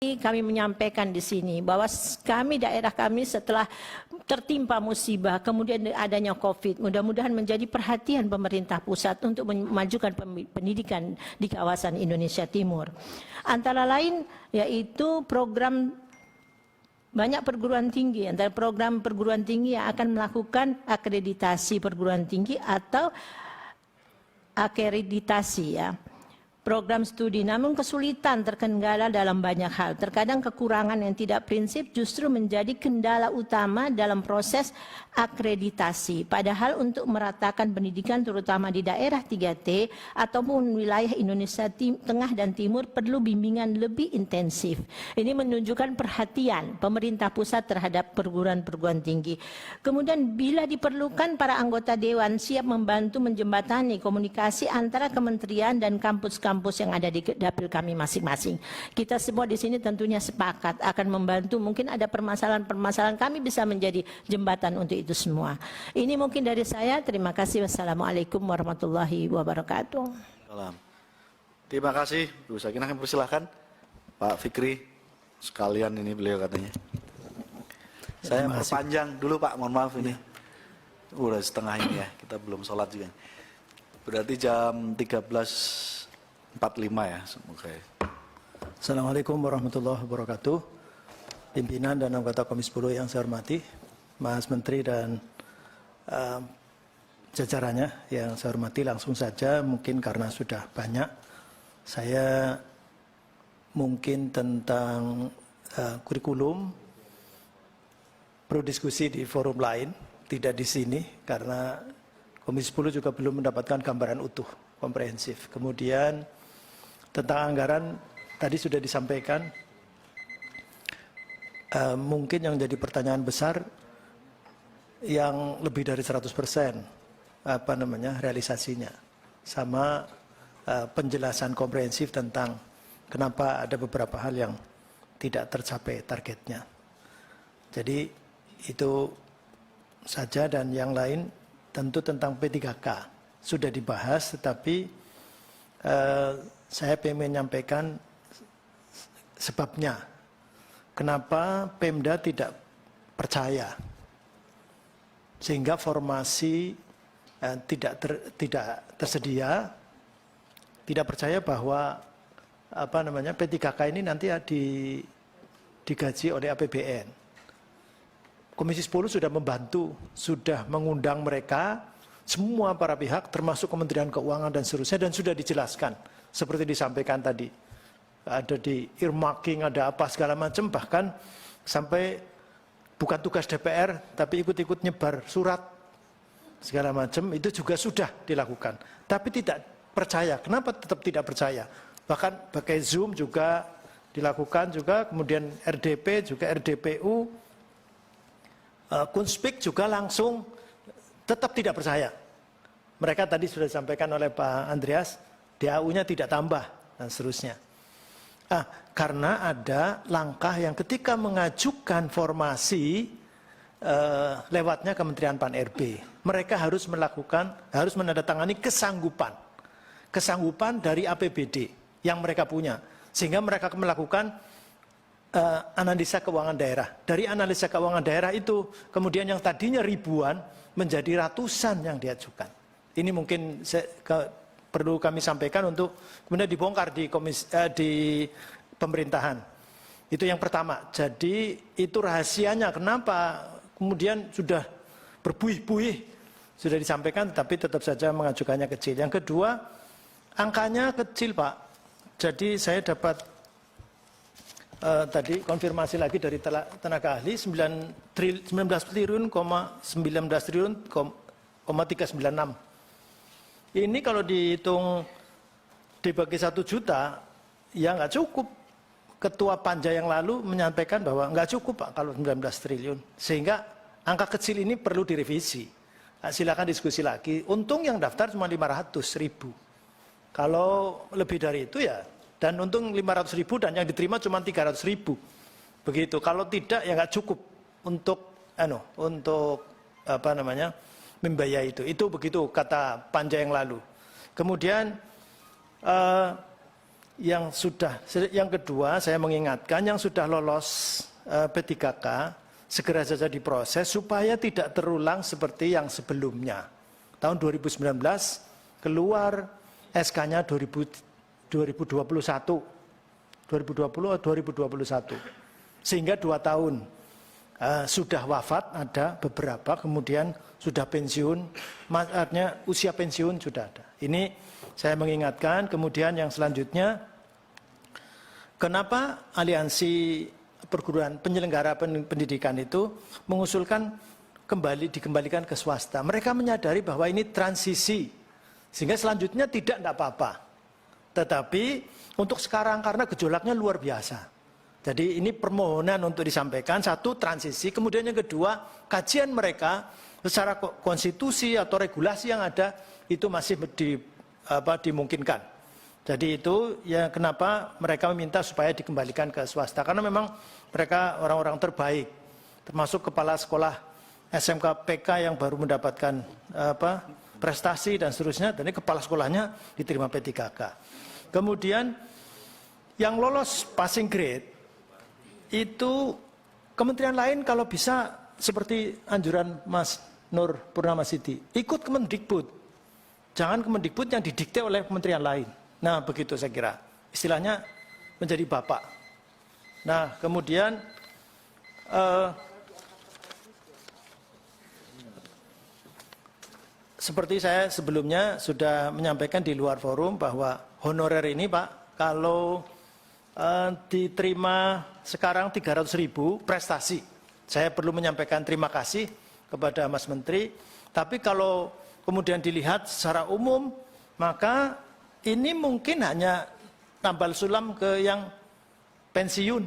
Kami menyampaikan di sini bahwa daerah kami setelah tertimpa musibah, kemudian adanya COVID, mudah-mudahan menjadi perhatian pemerintah pusat untuk memajukan pendidikan di kawasan Indonesia Timur. Antara lain yaitu program banyak perguruan tinggi, antara program perguruan tinggi yang akan melakukan akreditasi perguruan tinggi atau akreditasi ya. Program studi, namun kesulitan terkendala dalam banyak hal. Terkadang kekurangan yang tidak prinsip justru menjadi kendala utama dalam proses akreditasi. Padahal untuk meratakan pendidikan terutama di daerah 3T ataupun wilayah Indonesia Tengah dan Timur perlu bimbingan lebih intensif. Ini menunjukkan perhatian pemerintah pusat terhadap perguruan-perguruan tinggi. Kemudian bila diperlukan para anggota dewan siap membantu menjembatani komunikasi antara kementerian dan kampus-kampus yang ada di dapil kami masing-masing. Kita semua di sini tentunya sepakat akan membantu. Mungkin ada permasalahan-permasalahan, kami bisa menjadi jembatan untuk itu semua. Ini mungkin dari saya. Terima kasih. Wassalamualaikum warahmatullahi wabarakatuh. Salam. Terima kasih Bu Sakinah. Kami persilahkan Pak Fikri sekalian, ini beliau katanya. Saya perpanjang dulu Pak, mohon maaf ini. Udah setengah ini ya, kita belum sholat juga. Berarti jam 13.45 ya, semoga. Assalamualaikum warahmatullahi wabarakatuh. Pimpinan dan anggota Komisi 10 yang saya hormati, Mas Menteri dan jajarannya yang saya hormati, langsung saja mungkin karena sudah banyak, saya mungkin tentang kurikulum perlu diskusi di forum lain, tidak di sini, karena Komisi 10 juga belum mendapatkan gambaran utuh, komprehensif. Kemudian tentang anggaran tadi sudah disampaikan, mungkin yang jadi pertanyaan besar yang lebih dari 100% realisasinya, sama penjelasan komprehensif tentang kenapa ada beberapa hal yang tidak tercapai targetnya. Jadi itu saja, dan yang lain tentu tentang P3K sudah dibahas, tetapi saya ingin menyampaikan sebabnya. Kenapa Pemda tidak percaya, sehingga formasi tidak tersedia, tidak percaya bahwa P3K ini nanti digaji oleh APBN. Komisi 10 sudah membantu, sudah mengundang mereka, semua para pihak, termasuk Kementerian Keuangan dan seterusnya, dan sudah dijelaskan. Seperti disampaikan tadi, ada di earmarking, ada apa segala macam, bahkan sampai bukan tugas DPR, tapi ikut-ikut nyebar surat segala macam, itu juga sudah dilakukan. Tapi tidak percaya. Kenapa tetap tidak percaya? Bahkan pakai Zoom juga dilakukan juga, kemudian RDP juga, RDPU, Kunspik juga langsung tetap tidak percaya. Mereka tadi sudah disampaikan oleh Pak Andreas, DAU-nya tidak tambah, dan seterusnya. Karena ada langkah yang ketika mengajukan formasi lewatnya Kementerian Pan-RB, mereka harus menandatangani kesanggupan dari APBD yang mereka punya, sehingga mereka melakukan analisa keuangan daerah. Dari analisa keuangan daerah itu kemudian yang tadinya ribuan menjadi ratusan yang diajukan. Ini mungkin perlu kami sampaikan untuk kemudian dibongkar di pemerintahan. Itu yang pertama. Jadi itu rahasianya kenapa kemudian sudah berbuih-buih, sudah disampaikan tetapi tetap saja mengajukannya kecil. Yang kedua, angkanya kecil Pak. Jadi saya dapat tadi konfirmasi lagi dari tenaga ahli, 19 triliun, 396. Ini kalau dihitung dibagi 1 juta, ya nggak cukup. Ketua Panja yang lalu menyampaikan bahwa nggak cukup Pak kalau 19 triliun. Sehingga angka kecil ini perlu direvisi. Silakan diskusi lagi. Untung yang daftar cuma 500.000. Kalau lebih dari itu ya, dan untung 500.000 dan yang diterima cuma 300.000. Begitu. Kalau tidak ya nggak cukup untuk membiayai itu. Itu begitu kata Panja yang lalu. Kemudian yang kedua saya mengingatkan yang sudah lolos P3K segera saja diproses supaya tidak terulang seperti yang sebelumnya. Tahun 2019 keluar SK-nya 2020 atau 2021. Sehingga 2 tahun sudah wafat ada beberapa, kemudian sudah pensiun, artinya usia pensiun sudah ada. Ini saya mengingatkan. Kemudian yang selanjutnya, kenapa aliansi perguruan penyelenggara pendidikan itu mengusulkan dikembalikan ke swasta? Mereka menyadari bahwa ini transisi, sehingga selanjutnya tidak apa-apa. Tetapi untuk sekarang karena gejolaknya luar biasa. Jadi ini permohonan untuk disampaikan, satu transisi, kemudian yang kedua kajian mereka secara konstitusi atau regulasi yang ada itu masih dimungkinkan. Jadi itu ya kenapa mereka meminta supaya dikembalikan ke swasta, karena memang mereka orang-orang terbaik, termasuk kepala sekolah SMK PK yang baru mendapatkan prestasi dan seterusnya, dan ini kepala sekolahnya diterima P3K. Kemudian yang lolos passing grade itu kementerian lain kalau bisa seperti anjuran Mas Nur Purnamasidi, ikut Kemendikbud. Jangan Kemendikbud yang didikte oleh kementerian lain. Nah, begitu saya kira. Istilahnya menjadi bapak. Nah, kemudian seperti saya sebelumnya sudah menyampaikan di luar forum bahwa honorer ini Pak, kalau diterima sekarang 300.000 prestasi. Saya perlu menyampaikan terima kasih kepada Mas Menteri. Tapi kalau kemudian dilihat secara umum, maka ini mungkin hanya tambal sulam ke yang pensiun.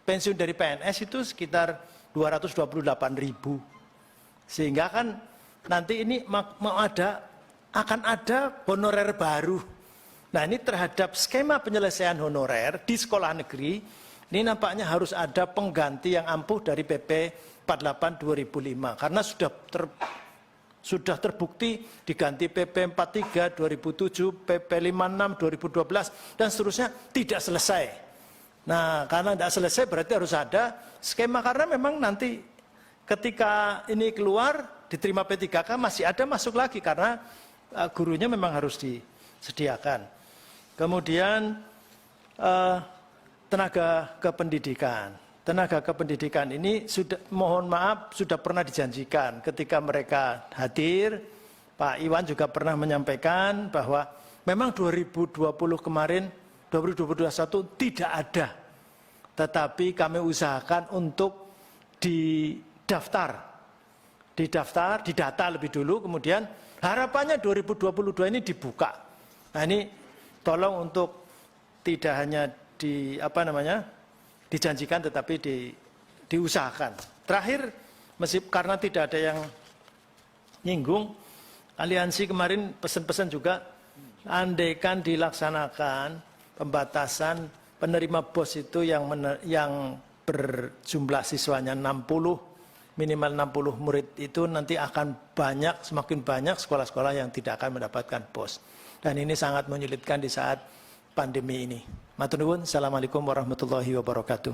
Pensiun dari PNS itu sekitar 228.000. Sehingga kan nanti ini akan ada honorer baru. Nah, ini terhadap skema penyelesaian honorer di sekolah negeri, ini nampaknya harus ada pengganti yang ampuh dari PP 48 2005. Karena sudah terbukti diganti PP 43 2007, PP 56 2012, dan seterusnya tidak selesai. Nah, karena tidak selesai berarti harus ada skema, karena memang nanti ketika ini keluar, diterima P3K masih ada masuk lagi, karena gurunya memang harus disediakan. Kemudian tenaga kependidikan. Tenaga kependidikan ini sudah, mohon maaf, sudah pernah dijanjikan ketika mereka hadir. Pak Iwan juga pernah menyampaikan bahwa memang 2020 kemarin, 2021 tidak ada. Tetapi kami usahakan untuk didata lebih dulu, kemudian harapannya 2022 ini dibuka. Nah, ini tolong untuk tidak hanya dijanjikan tetapi diusahakan. Terakhir, karena tidak ada yang nyinggung, aliansi kemarin pesan-pesan juga, andaikan dilaksanakan pembatasan penerima BOS itu yang berjumlah siswanya 60, minimal 60 murid itu nanti akan semakin banyak sekolah-sekolah yang tidak akan mendapatkan BOS. Dan ini sangat menyulitkan di saat pandemi ini. Matur nuwun. Assalamualaikum warahmatullahi wabarakatuh.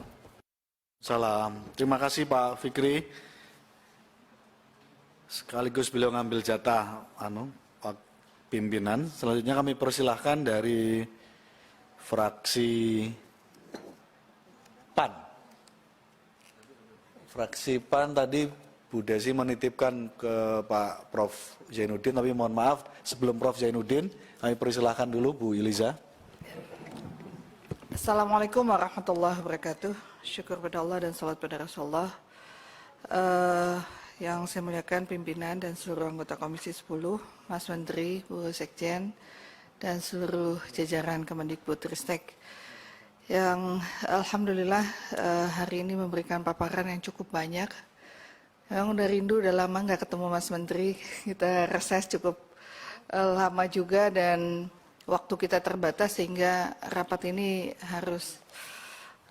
Salam. Terima kasih Pak Fikri. Sekaligus beliau ngambil jatah pimpinan. Selanjutnya kami persilahkan dari fraksi PAN. Fraksi PAN tadi Bu Desi menitipkan ke Pak Prof Zainuddin, tapi mohon maaf sebelum Prof Zainuddin kami persilahkan dulu Bu Iliza. Assalamualaikum warahmatullahi wabarakatuh. Syukur pada Allah dan salat pada Rasulullah. Yang saya muliakan pimpinan dan seluruh anggota Komisi 10, Mas Menteri, Bu Sekjen, dan seluruh jajaran Kemendikbudristek yang alhamdulillah hari ini memberikan paparan yang cukup banyak. Yang udah rindu, udah lama nggak ketemu Mas Menteri. Kita reses cukup lama juga dan waktu kita terbatas sehingga rapat ini harus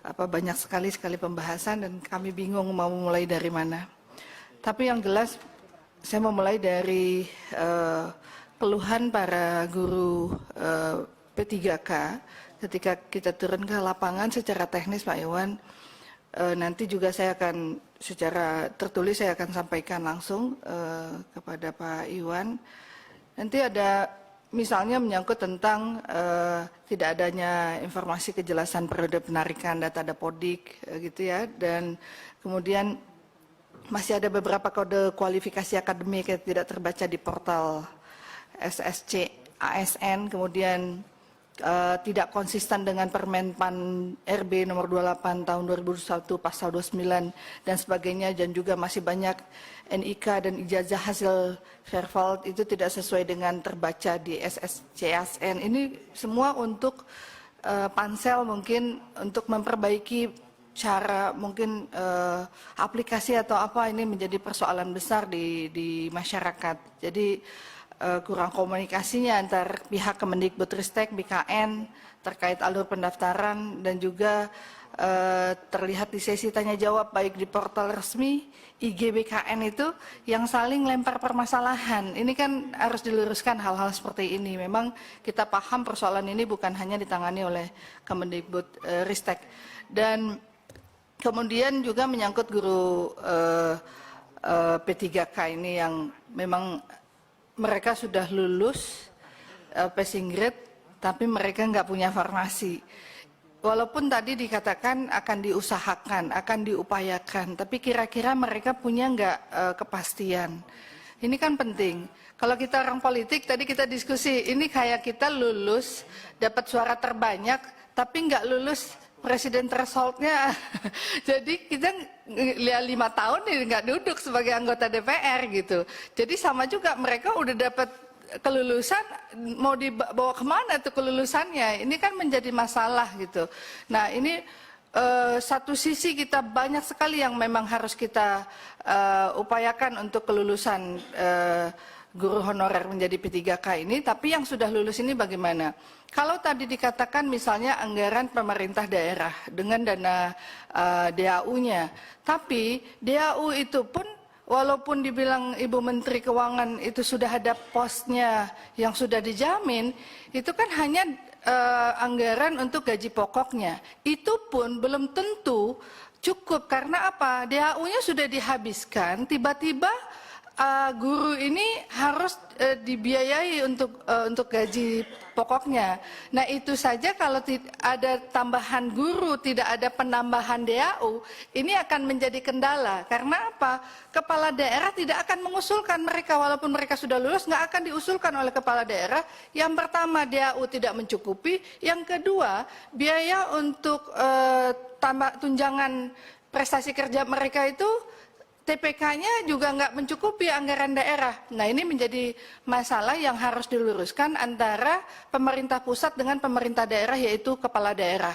banyak sekali pembahasan dan kami bingung mau mulai dari mana. Tapi yang jelas saya mau mulai dari keluhan para guru P3K ketika kita turun ke lapangan secara teknis Pak Iwan, nanti juga saya akan secara tertulis saya akan sampaikan langsung kepada Pak Iwan. Nanti ada misalnya menyangkut tentang tidak adanya informasi kejelasan periode penarikan data Dapodik gitu ya, dan kemudian masih ada beberapa kode kualifikasi akademik yang tidak terbaca di portal SSC ASN, kemudian tidak konsisten dengan Permenpan RB nomor 28 tahun 2021 pasal 29 dan sebagainya, dan juga masih banyak NIK dan ijazah hasil Fairfield itu tidak sesuai dengan terbaca di SSC ASN. Ini semua untuk pansel mungkin untuk memperbaiki cara mungkin aplikasi atau apa, ini menjadi persoalan besar di masyarakat. Jadi kurang komunikasinya antar pihak Kemendikbudristek, BKN terkait alur pendaftaran, dan juga terlihat di sesi tanya jawab baik di portal resmi IG BKN itu yang saling lempar permasalahan. Ini kan harus diluruskan hal-hal seperti ini. Memang kita paham persoalan ini bukan hanya ditangani oleh Kemendikbudristek. Dan kemudian juga menyangkut guru P3K ini yang memang mereka sudah lulus passing grade, tapi mereka nggak punya farmasi. Walaupun tadi dikatakan akan diusahakan, akan diupayakan, tapi kira-kira mereka punya nggak kepastian. Ini kan penting. Kalau kita orang politik, tadi kita diskusi, ini kayak kita lulus, dapat suara terbanyak, tapi nggak lulus presiden threshold-nya. Jadi kita 5 tahun ini nggak duduk sebagai anggota DPR gitu. Jadi sama juga mereka udah dapat kelulusan, mau dibawa kemana tuh kelulusannya? Ini kan menjadi masalah gitu. Nah ini satu sisi kita banyak sekali yang memang harus kita upayakan untuk kelulusan guru honorer menjadi P3K ini, tapi yang sudah lulus ini bagaimana? Kalau tadi dikatakan misalnya anggaran pemerintah daerah dengan dana DAU-nya, tapi DAU itu pun walaupun dibilang Ibu Menteri Keuangan itu sudah ada posnya yang sudah dijamin, itu kan hanya anggaran untuk gaji pokoknya. Itu pun belum tentu cukup, karena apa? DAU-nya sudah dihabiskan, tiba-tiba guru ini harus dibiayai untuk gaji pokoknya. Nah itu saja kalau ada tambahan guru, tidak ada penambahan DAU, ini akan menjadi kendala. Karena apa? Kepala daerah tidak akan mengusulkan mereka, walaupun mereka sudah lulus, nggak akan diusulkan oleh kepala daerah. Yang pertama DAU tidak mencukupi, yang kedua biaya untuk tambah tunjangan prestasi kerja mereka itu TPK-nya juga nggak mencukupi anggaran daerah. Nah ini menjadi masalah yang harus diluruskan antara pemerintah pusat dengan pemerintah daerah, yaitu kepala daerah.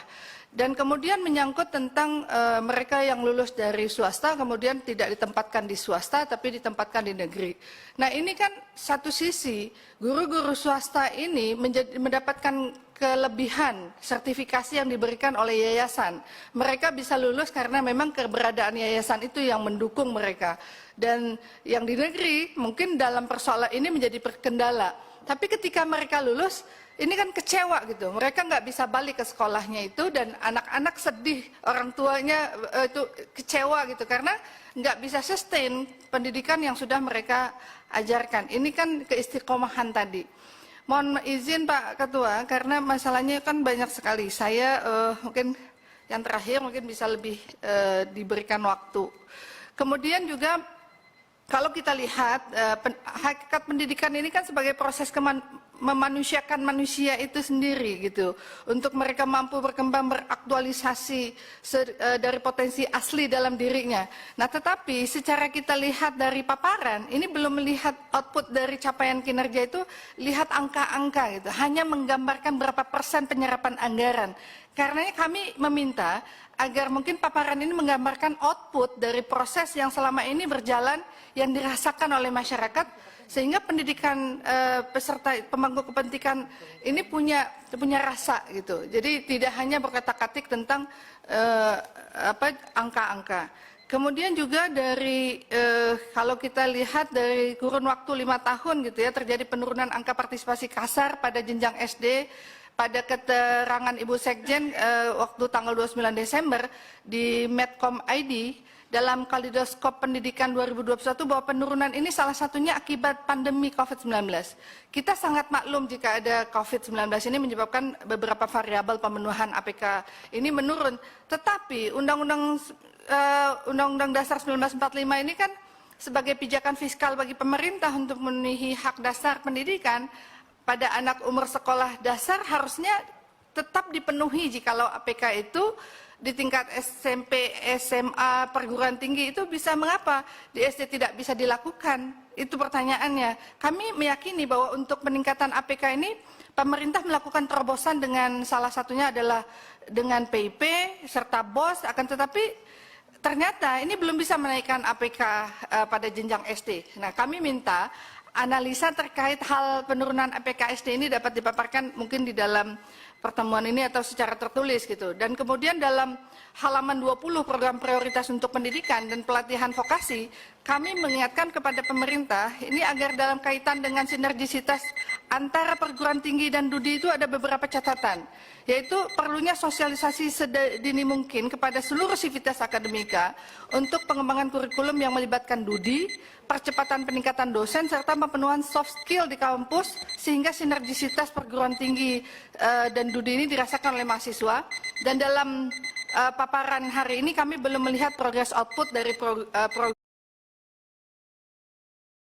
Dan kemudian menyangkut tentang mereka yang lulus dari swasta kemudian tidak ditempatkan di swasta tapi ditempatkan di negeri. Nah ini kan satu sisi guru-guru swasta ini mendapatkan kelebihan sertifikasi yang diberikan oleh yayasan. Mereka bisa lulus karena memang keberadaan yayasan itu yang mendukung mereka. Dan yang di negeri mungkin dalam persoalan ini menjadi kendala. Tapi ketika mereka lulus, ini kan kecewa gitu. Mereka nggak bisa balik ke sekolahnya itu, dan anak-anak sedih, orang tuanya itu kecewa gitu karena nggak bisa sustain pendidikan yang sudah mereka ajarkan. Ini kan keistiqomahan tadi. Mohon izin Pak Ketua, karena masalahnya kan banyak sekali. Saya mungkin yang terakhir mungkin bisa lebih diberikan waktu. Kemudian juga kalau kita lihat hakikat pendidikan ini kan sebagai proses memanusiakan manusia itu sendiri gitu, untuk mereka mampu berkembang, beraktualisasi dari potensi asli dalam dirinya. Nah tetapi secara kita lihat dari paparan ini belum melihat output dari capaian kinerja itu, lihat angka-angka gitu, hanya menggambarkan berapa persen penyerapan anggaran. Karenanya kami meminta agar mungkin paparan ini menggambarkan output dari proses yang selama ini berjalan, yang dirasakan oleh masyarakat, sehingga pendidikan peserta pemangku kepentingan ini punya rasa gitu. Jadi tidak hanya berkata-katik tentang angka-angka. Kemudian juga dari kalau kita lihat dari kurun waktu 5 tahun gitu ya, terjadi penurunan angka partisipasi kasar pada jenjang SD pada keterangan Ibu Sekjen waktu tanggal 29 Desember di Medcom ID dalam Kaleidoskop Pendidikan 2021 bahwa penurunan ini salah satunya akibat pandemi COVID-19. Kita sangat maklum jika ada COVID-19 ini menyebabkan beberapa variabel pemenuhan APK ini menurun. Tetapi Undang-Undang Dasar 1945 ini kan sebagai pijakan fiskal bagi pemerintah untuk memenuhi hak dasar pendidikan pada anak umur sekolah dasar harusnya tetap dipenuhi jikalau APK itu di tingkat SMP, SMA, perguruan tinggi itu bisa, mengapa di SD tidak bisa dilakukan? Itu pertanyaannya. Kami meyakini bahwa untuk peningkatan APK ini pemerintah melakukan terobosan dengan salah satunya adalah dengan PIP serta BOS, akan tetapi ternyata ini belum bisa menaikkan APK pada jenjang SD. Nah, kami minta analisa terkait hal penurunan APK SD ini dapat dipaparkan mungkin di dalam pertemuan ini atau secara tertulis gitu. Dan kemudian dalam halaman 20 program prioritas untuk pendidikan dan pelatihan vokasi, kami mengingatkan kepada pemerintah ini agar dalam kaitan dengan sinergisitas antara perguruan tinggi dan DUDI itu ada beberapa catatan, yaitu perlunya sosialisasi sedini mungkin kepada seluruh sivitas akademika untuk pengembangan kurikulum yang melibatkan DUDI, percepatan peningkatan dosen, serta pemenuhan soft skill di kampus sehingga sinergisitas perguruan tinggi dan DUDI ini dirasakan oleh mahasiswa. Dan dalam paparan hari ini kami belum melihat progres output dari program